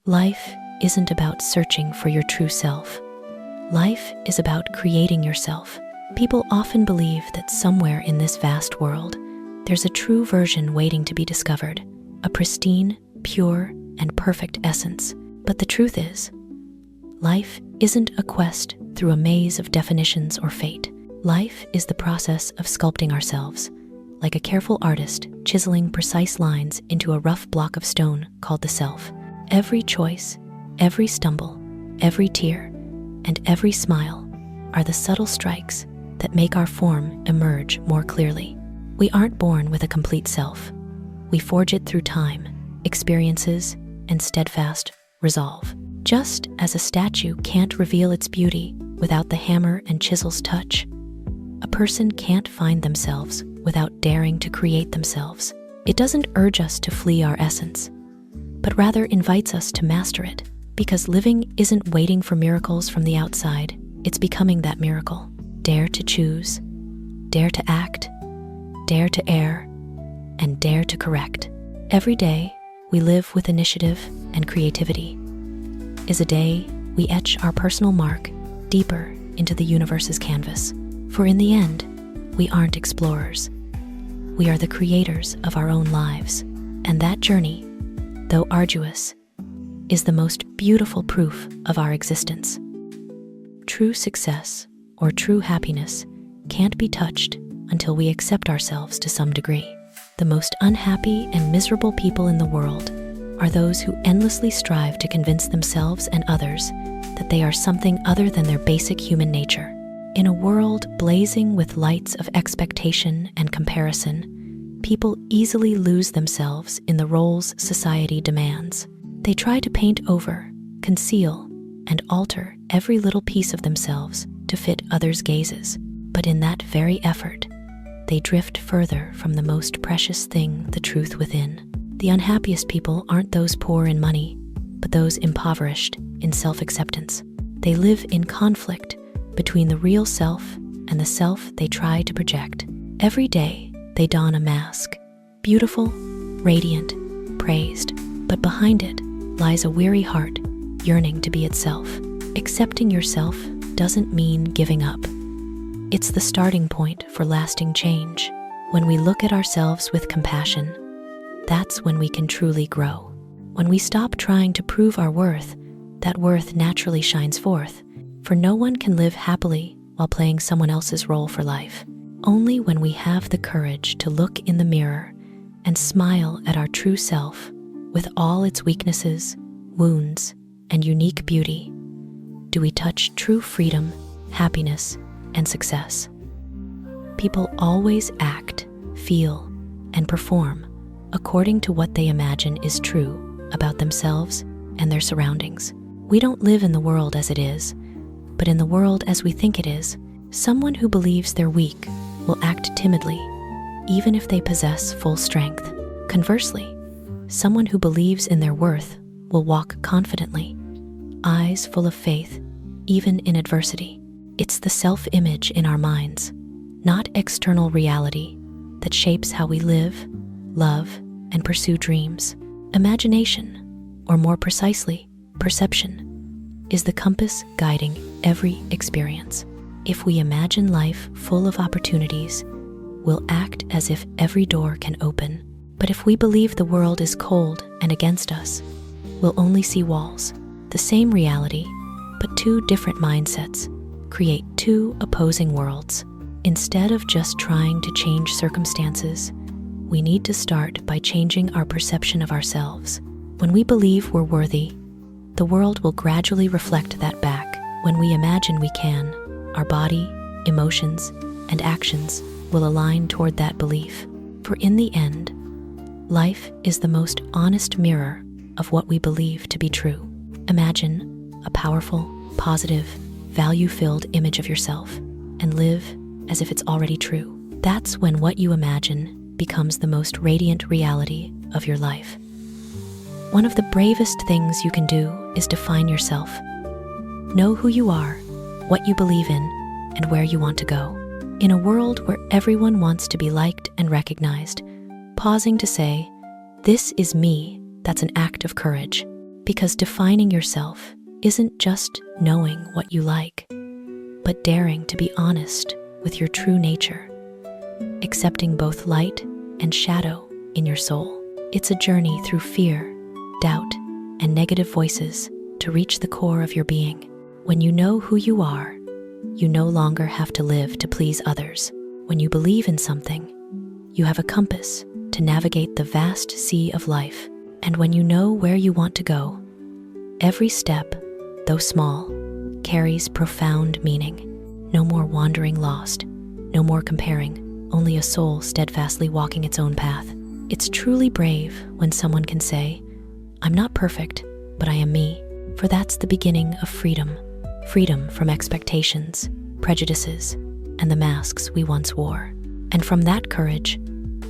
Life isn't about searching for your true self. Life is about creating yourself. People often believe that somewhere in this vast world, there's a true version waiting to be discovered, a pristine, pure, and perfect essence. But the truth is, life isn't a quest through a maze of definitions or fate. Life is the process of sculpting ourselves, like a careful artist chiseling precise lines into a rough block of stone called the self. Every choice, every stumble, every tear, and every smile are the subtle strikes that make our form emerge more clearly. We aren't born with a complete self. We forge it through time, experiences, and steadfast resolve. Just as a statue can't reveal its beauty without the hammer and chisel's touch, a person can't find themselves without daring to create themselves. It doesn't urge us to flee our essence, but rather invites us to master it, because living isn't waiting for miracles from the outside, it's becoming that miracle. Dare to choose, dare to act, dare to err, and dare to correct. Every day, we live with initiative and creativity. Is a day we etch our personal mark deeper into the universe's canvas. For in the end, we aren't explorers. We are the creators of our own lives. And that journey, though arduous, is the most beautiful proof of our existence. True success or true happiness can't be touched until we accept ourselves to some degree. The most unhappy and miserable people in the world are those who endlessly strive to convince themselves and others that they are something other than their basic human nature. In a world blazing with lights of expectation and comparison, people easily lose themselves in the roles society demands. They try to paint over, conceal, and alter every little piece of themselves to fit others' gazes. But in that very effort, they drift further from the most precious thing, the truth within. The unhappiest people aren't those poor in money, but those impoverished in self-acceptance. They live in conflict between the real self and the self they try to project. Every day, they don a mask, beautiful, radiant, praised, but behind it lies a weary heart yearning to be itself. Accepting yourself doesn't mean giving up. It's the starting point for lasting change. When we look at ourselves with compassion, that's when we can truly grow. When we stop trying to prove our worth, that worth naturally shines forth. For no one can live happily while playing someone else's role for life. Only when we have the courage to look in the mirror and smile at our true self with all its weaknesses, wounds, and unique beauty, do we touch true freedom, happiness, and success. People always act, feel, and perform according to what they imagine is true about themselves and their surroundings. We don't live in the world as it is, but in the world as we think it is. Someone who believes they're weak will act timidly, even if they possess full strength. Conversely, someone who believes in their worth will walk confidently, eyes full of faith, even in adversity. It's the self-image in our minds, not external reality, that shapes how we live, love, and pursue dreams. Imagination, or more precisely, perception, is the compass guiding every experience. If we imagine life full of opportunities, we'll act as if every door can open. But if we believe the world is cold and against us, we'll only see walls. The same reality, but two different mindsets, create two opposing worlds. Instead of just trying to change circumstances, we need to start by changing our perception of ourselves. When we believe we're worthy, the world will gradually reflect that back. When we imagine we can, our body, emotions, and actions will align toward that belief. For in the end, life is the most honest mirror of what we believe to be true. Imagine a powerful, positive, value-filled image of yourself and live as if it's already true. That's when what you imagine becomes the most radiant reality of your life. One of the bravest things you can do is define yourself. Know who you are, what you believe in, and where you want to go. In a world where everyone wants to be liked and recognized, pausing to say, "This is me," that's an act of courage. Because defining yourself isn't just knowing what you like, but daring to be honest with your true nature, accepting both light and shadow in your soul. It's a journey through fear, doubt, and negative voices to reach the core of your being. When you know who you are, you no longer have to live to please others. When you believe in something, you have a compass to navigate the vast sea of life. And when you know where you want to go, every step, though small, carries profound meaning. No more wandering lost, no more comparing, only a soul steadfastly walking its own path. It's truly brave when someone can say, "I'm not perfect, but I am me," for that's the beginning of freedom. Freedom from expectations, prejudices, and the masks we once wore. And from that courage,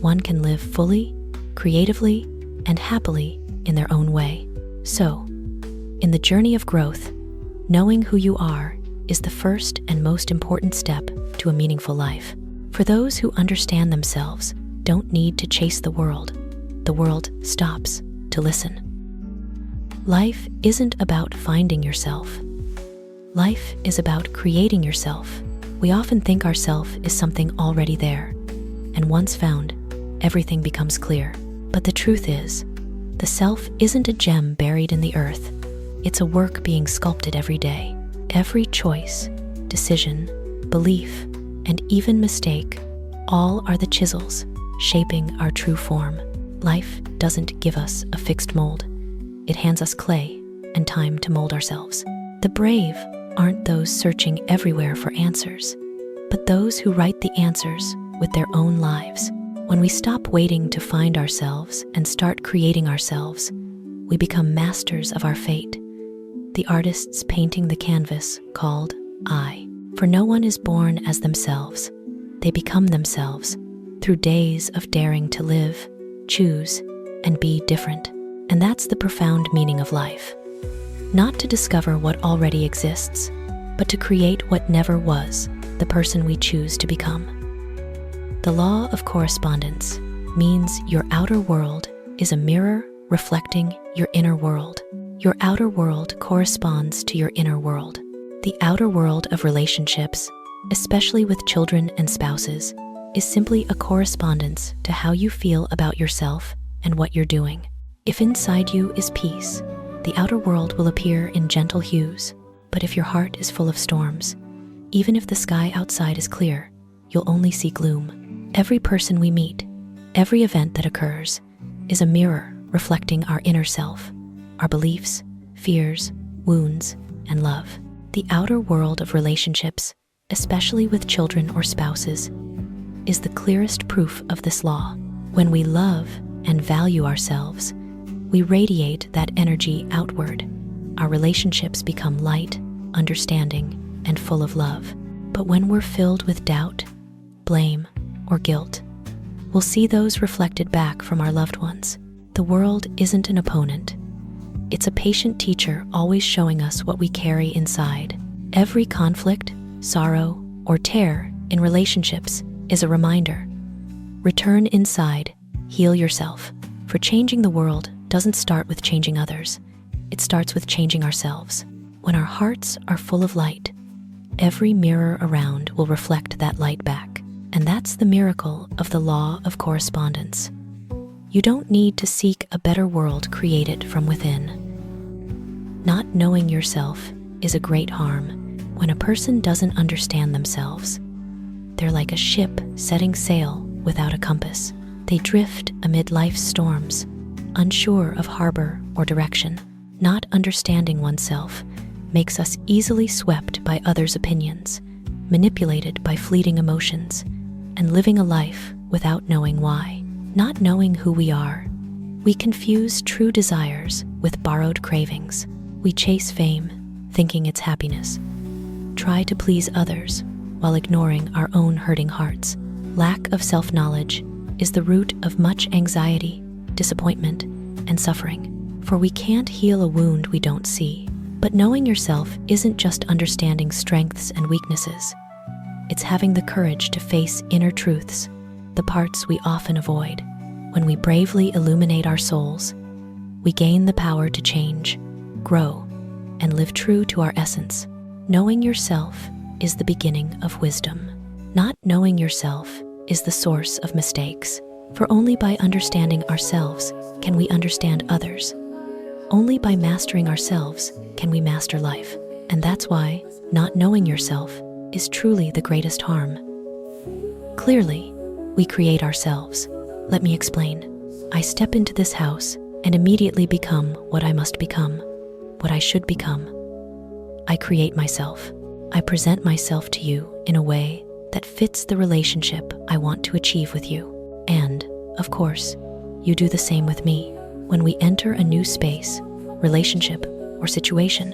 one can live fully, creatively, and happily in their own way. So, in the journey of growth, knowing who you are is the first and most important step to a meaningful life. For those who understand themselves don't need to chase the world stops to listen. Life isn't about finding yourself. Life is about creating yourself. We often think ourself is something already there, and once found, everything becomes clear. But the truth is, the self isn't a gem buried in the earth. It's a work being sculpted every day. Every choice, decision, belief, and even mistake, all are the chisels shaping our true form. Life doesn't give us a fixed mold. It hands us clay and time to mold ourselves. The brave aren't those searching everywhere for answers, but those who write the answers with their own lives. When we stop waiting to find ourselves and start creating ourselves, we become masters of our fate, the artists painting the canvas called I. For no one is born as themselves. They become themselves through days of daring to live, choose, and be different. And that's the profound meaning of life. Not to discover what already exists, but to create what never was, the person we choose to become. The law of correspondence means your outer world is a mirror reflecting your inner world. Your outer world corresponds to your inner world. The outer world of relationships, especially with children and spouses, is simply a correspondence to how you feel about yourself and what you're doing. If inside you is peace, the outer world will appear in gentle hues. But if your heart is full of storms, even if the sky outside is clear, you'll only see gloom. Every person we meet, every event that occurs, is a mirror reflecting our inner self, our beliefs, fears, wounds, and love. The outer world of relationships, especially with children or spouses, is the clearest proof of this law. When we love and value ourselves, we radiate that energy outward. Our relationships become light, understanding, and full of love. But when we're filled with doubt, blame, or guilt, we'll see those reflected back from our loved ones. The world isn't an opponent. It's a patient teacher always showing us what we carry inside. Every conflict, sorrow, or tear in relationships is a reminder. Return inside, heal yourself, for changing the world doesn't start with changing others. It starts with changing ourselves. When our hearts are full of light, every mirror around will reflect that light back. And that's the miracle of the law of correspondence. You don't need to seek a better world created from within. Not knowing yourself is a great harm. When a person doesn't understand themselves, they're like a ship setting sail without a compass. They drift amid life's storms, unsure of harbor or direction. Not understanding oneself makes us easily swept by others' opinions, manipulated by fleeting emotions, and living a life without knowing why. Not knowing who we are, we confuse true desires with borrowed cravings. We chase fame, thinking it's happiness. Try to please others while ignoring our own hurting hearts. Lack of self-knowledge is the root of much anxiety, disappointment, and suffering. For we can't heal a wound we don't see. But knowing yourself isn't just understanding strengths and weaknesses. It's having the courage to face inner truths, the parts we often avoid. When we bravely illuminate our souls, we gain the power to change, grow, and live true to our essence. Knowing yourself is the beginning of wisdom. Not knowing yourself is the source of mistakes. For only by understanding ourselves can we understand others. Only by mastering ourselves can we master life. And that's why not knowing yourself is truly the greatest harm. Clearly, we create ourselves. Let me explain. I step into this house and immediately become what I must become, what I should become. I create myself. I present myself to you in a way that fits the relationship I want to achieve with you. And, of course, you do the same with me. When we enter a new space, relationship, or situation,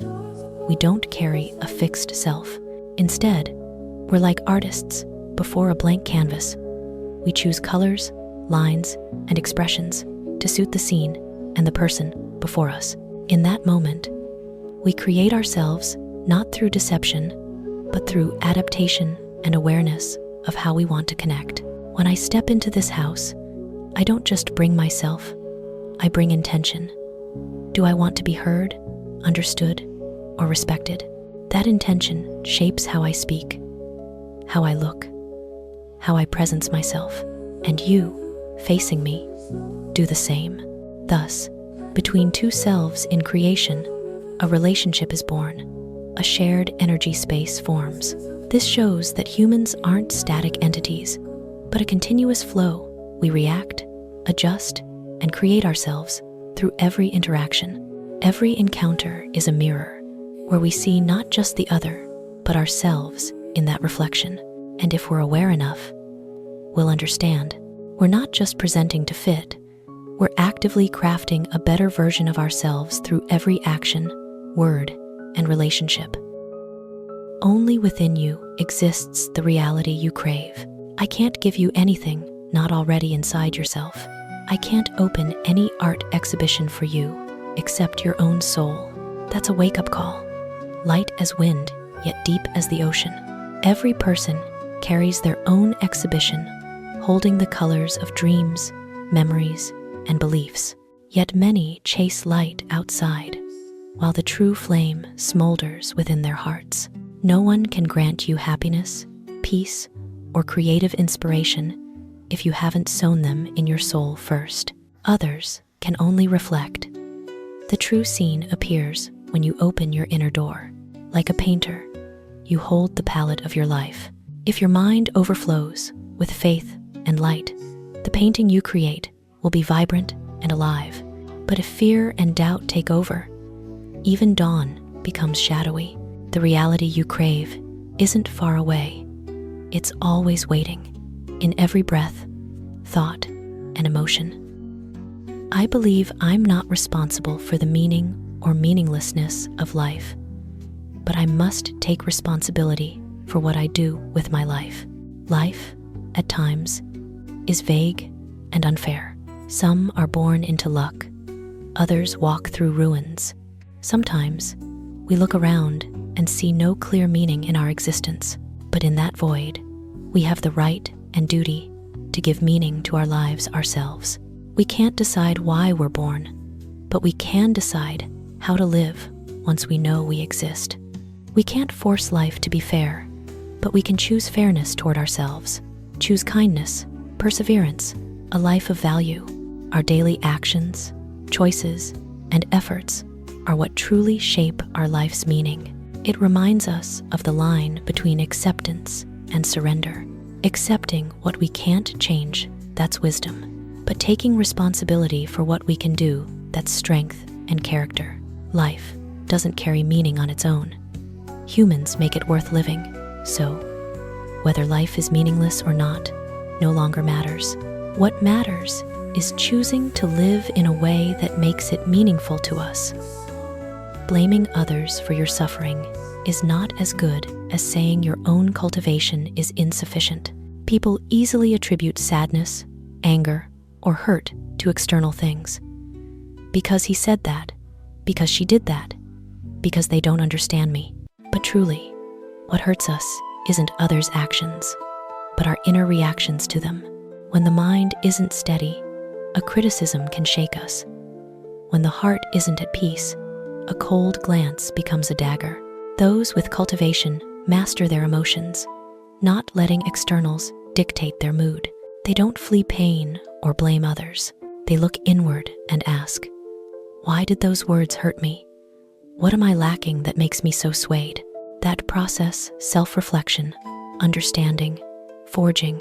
we don't carry a fixed self. Instead, we're like artists before a blank canvas. We choose colors, lines, and expressions to suit the scene and the person before us. In that moment, we create ourselves not through deception, but through adaptation and awareness of how we want to connect. When I step into this house, I don't just bring myself, I bring intention. Do I want to be heard, understood, or respected? That intention shapes how I speak, how I look, how I presence myself. And you, facing me, do the same. Thus, between two selves in creation, a relationship is born. A shared energy space forms. This shows that humans aren't static entities, but a continuous flow. We react, adjust, and create ourselves through every interaction. Every encounter is a mirror, where we see not just the other, but ourselves in that reflection. And if we're aware enough, we'll understand. We're not just presenting to fit, we're actively crafting a better version of ourselves through every action, word, and relationship. Only within you exists the reality you crave. I can't give you anything not already inside yourself. I can't open any art exhibition for you except your own soul. That's a wake-up call. Light as wind, yet deep as the ocean. Every person carries their own exhibition, holding the colors of dreams, memories, and beliefs. Yet many chase light outside, while the true flame smolders within their hearts. No one can grant you happiness, peace, or creative inspiration if you haven't sown them in your soul first. Others can only reflect. The true scene appears when you open your inner door. Like a painter, you hold the palette of your life. If your mind overflows with faith and light, the painting you create will be vibrant and alive. But if fear and doubt take over, even dawn becomes shadowy. The reality you crave isn't far away. It's always waiting, in every breath, thought, and emotion. I believe I'm not responsible for the meaning or meaninglessness of life, but I must take responsibility for what I do with my life. Life, at times, is vague and unfair. Some are born into luck, others walk through ruins. Sometimes, we look around and see no clear meaning in our existence. But in that void, we have the right and duty to give meaning to our lives ourselves. We can't decide why we're born, but we can decide how to live once we know we exist. We can't force life to be fair, but we can choose fairness toward ourselves, choose kindness, perseverance, a life of value. Our daily actions, choices, and efforts are what truly shape our life's meaning. It reminds us of the line between acceptance and surrender. Accepting what we can't change, that's wisdom. But taking responsibility for what we can do, that's strength and character. Life doesn't carry meaning on its own. Humans make it worth living. So, whether life is meaningless or not, no longer matters. What matters is choosing to live in a way that makes it meaningful to us. Blaming others for your suffering is not as good as saying your own cultivation is insufficient. People easily attribute sadness, anger, or hurt to external things. Because he said that, because she did that, because they don't understand me. But truly, what hurts us isn't others' actions, but our inner reactions to them. When the mind isn't steady, a criticism can shake us. When the heart isn't at peace, a cold glance becomes a dagger. Those with cultivation master their emotions, not letting externals dictate their mood. They don't flee pain or blame others. They look inward and ask, why did those words hurt me? What am I lacking that makes me so swayed? That process, self-reflection, understanding, forging,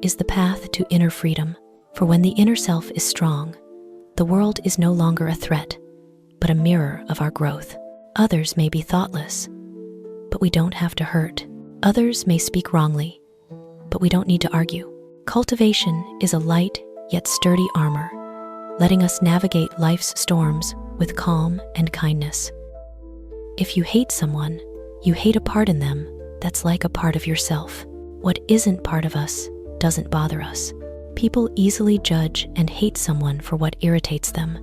is the path to inner freedom. For when the inner self is strong, the world is no longer a threat, but a mirror of our growth. Others may be thoughtless, but we don't have to hurt. Others may speak wrongly, but we don't need to argue. Cultivation is a light yet sturdy armor, letting us navigate life's storms with calm and kindness. If you hate someone, you hate a part in them that's like a part of yourself. What isn't part of us doesn't bother us. People easily judge and hate someone for what irritates them,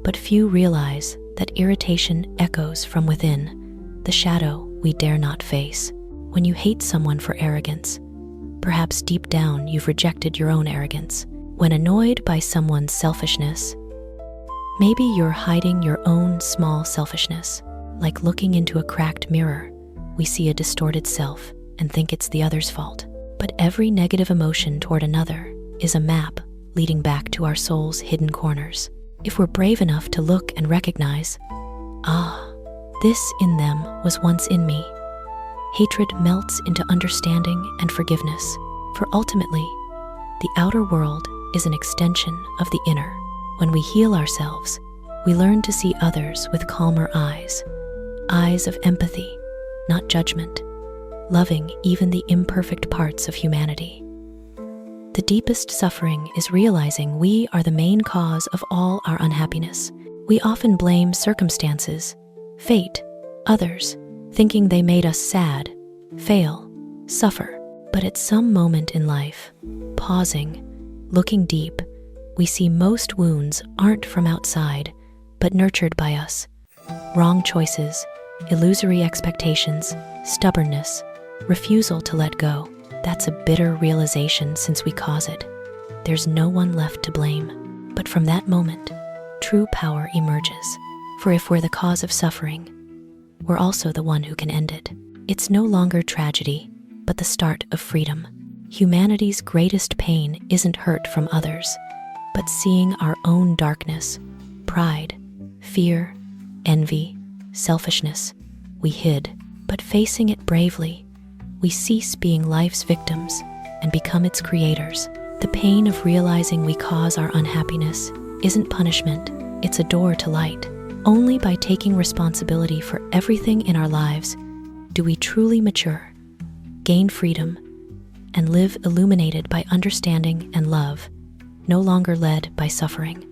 but few realize that irritation echoes from within, the shadow we dare not face. When you hate someone for arrogance, perhaps deep down you've rejected your own arrogance. When annoyed by someone's selfishness, maybe you're hiding your own small selfishness. Like looking into a cracked mirror, we see a distorted self and think it's the other's fault. But every negative emotion toward another is a map leading back to our soul's hidden corners. If we're brave enough to look and recognize, this in them was once in me, hatred melts into understanding and forgiveness. For ultimately, the outer world is an extension of the inner. When we heal ourselves, we learn to see others with calmer eyes of empathy, not judgment, loving even the imperfect parts of humanity. The deepest suffering is realizing we are the main cause of all our unhappiness. We often blame circumstances, fate, others, thinking they made us sad, fail, suffer. But at some moment in life, pausing, looking deep, we see most wounds aren't from outside, but nurtured by us. Wrong choices, illusory expectations, stubbornness, refusal to let go. That's a bitter realization since we cause it. There's no one left to blame. But from that moment, true power emerges. For if we're the cause of suffering, we're also the one who can end it. It's no longer tragedy, but the start of freedom. Humanity's greatest pain isn't hurt from others, but seeing our own darkness, pride, fear, envy, selfishness, we hid. But facing it bravely, we cease being life's victims and become its creators. The pain of realizing we cause our unhappiness isn't punishment, it's a door to light. Only by taking responsibility for everything in our lives do we truly mature, gain freedom, and live illuminated by understanding and love, no longer led by suffering.